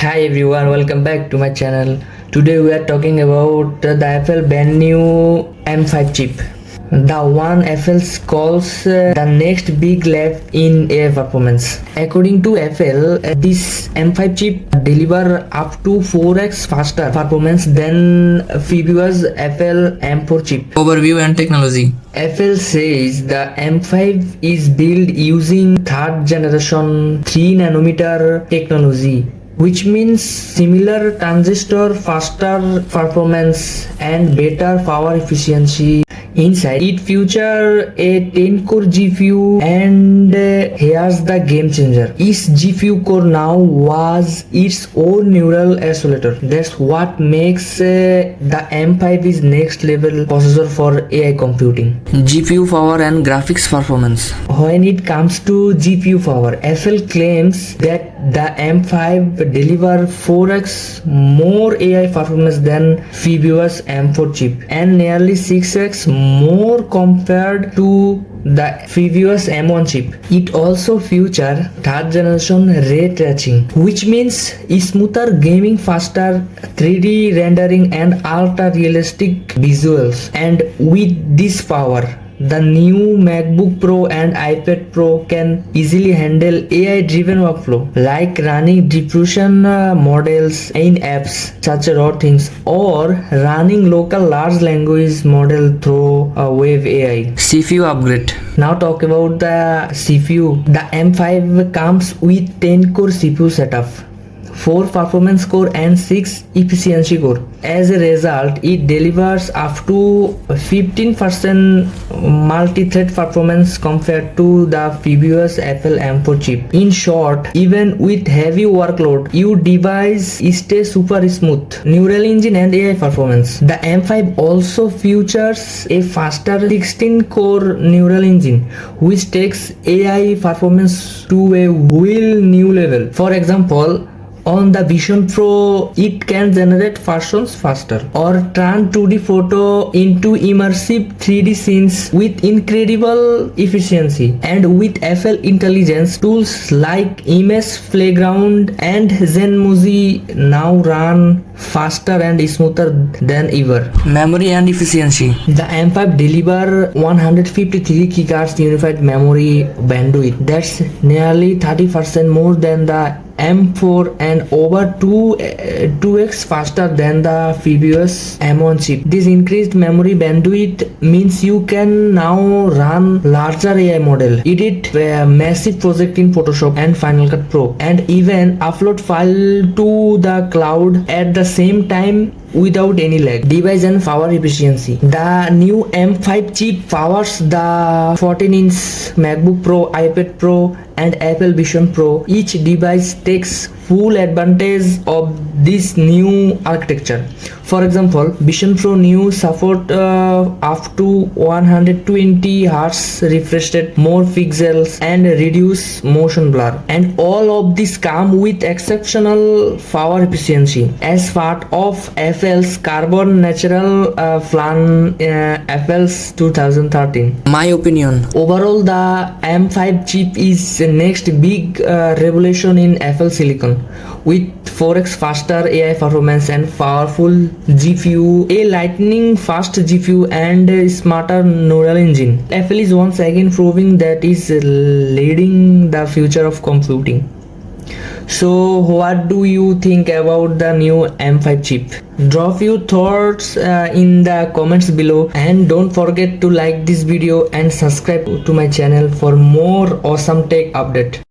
Hi everyone, welcome back to my channel. Today we are talking about the Apple brand new M5 chip. The one Apple calls the next big leap in AI performance. According to Apple, this M5 chip deliver up to 4x faster performance than previous Apple M4 chip. Overview and technology. Apple says the M5 is built using third generation 3 nanometer technology, which means similar transistor, faster performance and better power efficiency. Inside it features a 10-core GPU and here's the game changer. Each GPU core now was its own neural accelerator. That's what makes the M5 is next level processor for AI computing. GPU power and graphics performance. When it comes to GPU power, Apple claims that the M5 deliver 4x more AI performance than previous M4 chip and nearly 6x more compared to the previous M1 chip. It also features third generation ray tracing, which means smoother gaming, faster 3D rendering and ultra realistic visuals. And with this power, the new MacBook Pro and iPad Pro can easily handle AI-driven workflow like running diffusion models in apps such as raw things or running local large language model through web AI. CPU upgrade. Now talk about the CPU. The M5 comes with 10-core CPU setup, 4 performance core and 6 efficiency core. As a result, it delivers up to 15% multi-thread performance compared to the previous Apple M4 chip. In short, even with heavy workload, your device stays super smooth. Neural engine and AI performance. The M5 also features a faster 16-core neural engine, which takes AI performance to a whole new level. For example, on the Vision Pro, it can generate versions faster or turn 2D photo into immersive 3D scenes with incredible efficiency. And with Apple Intelligence, tools like Image Playground and Zenmoji now run faster and smoother than ever. Memory and efficiency. The M5 deliver 153 GHz unified memory bandwidth. That's nearly 30% more than the M4 and over 2x faster than the previous M1 chip. This increased memory bandwidth means you can now run larger AI model, edit massive project in Photoshop and Final Cut Pro, and even upload file to the cloud at the same time without any lag. Device and power efficiency. The new M5 chip powers the 14-inch MacBook Pro, iPad Pro and Apple Vision Pro. Each device takes full advantage of this new architecture. For example, Vision Pro new support up to 120 Hz refresh rate, more pixels and reduce motion blur. And all of this come with exceptional power efficiency as part of Apple's carbon natural plan Apple's 2013. My opinion. Overall, the M5 chip is the next big revolution in Apple silicon. With 4x faster AI performance and powerful GPU, a lightning fast GPU and a smarter neural engine, Apple is once again proving that is leading the future of computing. So what do you think about the new M5 chip? Drop your thoughts in the comments below and don't forget to like this video and subscribe to my channel for more awesome tech update.